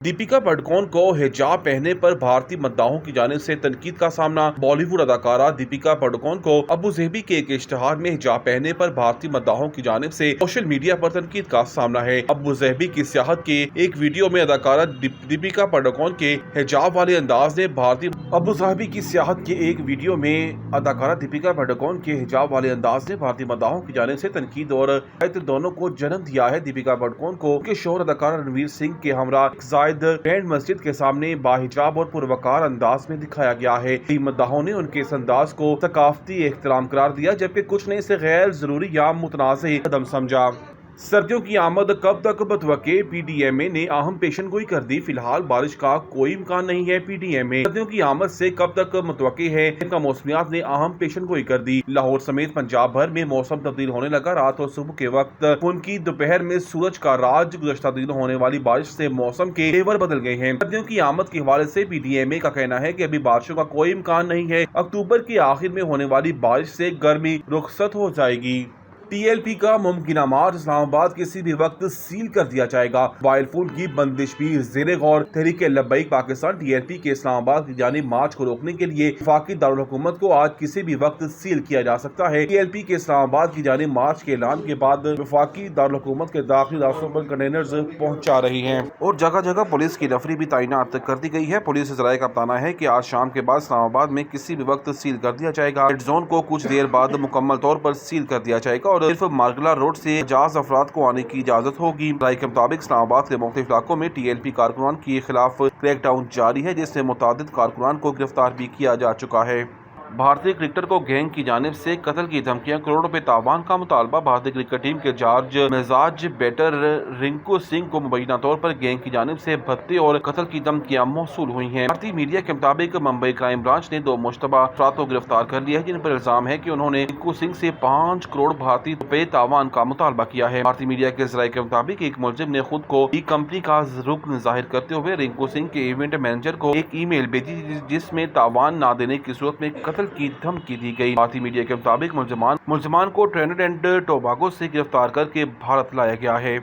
दीपिका पादुकोण को हिजाब पहनने पर भारतीय मद्दाहों की जानिब से तनकीद का सामना। बॉलीवुड अदाकारा दीपिका पादुकोण को अबूधाबी के एक इश्तिहार में हिजाब पहनने पर भारतीय मद्दाहों की जानिब से सोशल मीडिया पर तनकीद का सामना है। अबूधाबी की सियाहत के एक वीडियो में अदाकारा दीपिका पादुकोण के हिजाब वाले अंदाज ने अबूधाबी की सियाहत के एक वीडियो में अदाकारा दीपिका पादुकोण के हिजाब वाले अंदाज ने भारतीय मद्दाहों की जानिब से तनकीद और दोनों को जन्म दिया है। दीपिका पादुकोण को उनके शौहर अदाकारा रणवीर सिंह के हमरा ग्रैंड मस्जिद के सामने बाहिजाब और पुरवकार अंदाज में दिखाया गया है। कई मद्दाहों ने उनके इस अंदाज को सकाफती एहतराम करार दिया, जबकि कुछ ने इसे गैर जरूरी या मुतनाज़ कदम समझा। सर्दियों की आमद कब तक बतवके पीडीएमए ने अहम पेशन गोई कर दी। फिलहाल बारिश का कोई इम्कान नहीं है। पीडीएमए सर्दियों की आमद से कब तक मुतवक्के है, इनका मौसमियात ने अहम पेशन गोई कर दी। लाहौर समेत पंजाब भर में मौसम तब्दील होने लगा। रात और सुबह के वक्त उनकी दोपहर में सूरज का राज गुज़श्ता दिन होने वाली बारिश से मौसम के तेवर बदल गए हैं। सर्दियों की आमद के हवाले से पीडीएमए का कहना है कि अभी बारिशों का कोई इम्कान नहीं है। अक्टूबर के आखिर में होने वाली बारिश से गर्मी रुखसत हो जाएगी। टीएलपी का मुमकिना मार्च इस्लामाबाद किसी भी वक्त सील कर दिया जाएगा। मोबाइल फोन की बंदिश भी ज़ेरे गौर। तहरीक लब्बैक पाकिस्तान टीएलपी के इस्लामाबाद की जानिब मार्च को रोकने के लिए वफाकी दारुल हुकूमत को आज किसी भी वक्त सील किया जा सकता है। टीएलपी के इस्लामाबाद की जानिब मार्च के ऐलान के बाद वफाकी दारुल हुकूमत के दाखिली रास्तों पर कंटेनर्स पहुँचा रही है और जगह जगह पुलिस की नफरी भी तैनात कर दी गई है। पुलिस ज़राए का बताना है कि आज शाम के बाद इस्लामाबाद में किसी भी वक्त सील कर दिया जाएगा। रेड जोन को कुछ देर बाद मुकम्मल तौर पर सील कर दिया जाएगा और सिर्फ मार्गला रोड से 50 अफराद को आने की इजाजत होगी। राय के मुताबिक इस्लामाबाद के मुख्तलिफ इलाकों में टीएलपी कारकुनान के खिलाफ क्रैकडाउन जारी है, जिससे मुतादिद कारकुनान को गिरफ्तार भी किया जा चुका है। भारतीय क्रिकेटर को गैंग की जानिब से कत्ल की धमकियां, करोड़ रुपए तावान का मुतालबा। भारतीय क्रिकेट टीम के चार्ज मिजाज बैटर रिंकू सिंह को मुबैना तौर पर गैंग की जानिब से भत्ते और कत्ल की धमकियां मौसूल हुई हैं। भारतीय मीडिया के मुताबिक मुंबई क्राइम ब्रांच ने 2 मुश्तबा अफराद को गिरफ्तार कर लिया है, जिन पर इल्जाम है कि उन्होंने रिंकू सिंह से 5 करोड़ भारतीय रुपए तावान का मुतालबा किया है। भारतीय मीडिया के ज़राए के मुताबिक एक मुलजिम ने खुद को ई कंपनी का रुकन जाहिर करते हुए रिंकू सिंह के इवेंट मैनेजर को एक ईमेल भेजी, जिसमें तावान न देने की सूरत में कत्ल की धमकी दी गई। भारतीय मीडिया के मुताबिक मुलजमान को ट्रिनिडाद एंड टोबागो से गिरफ्तार करके भारत लाया गया है।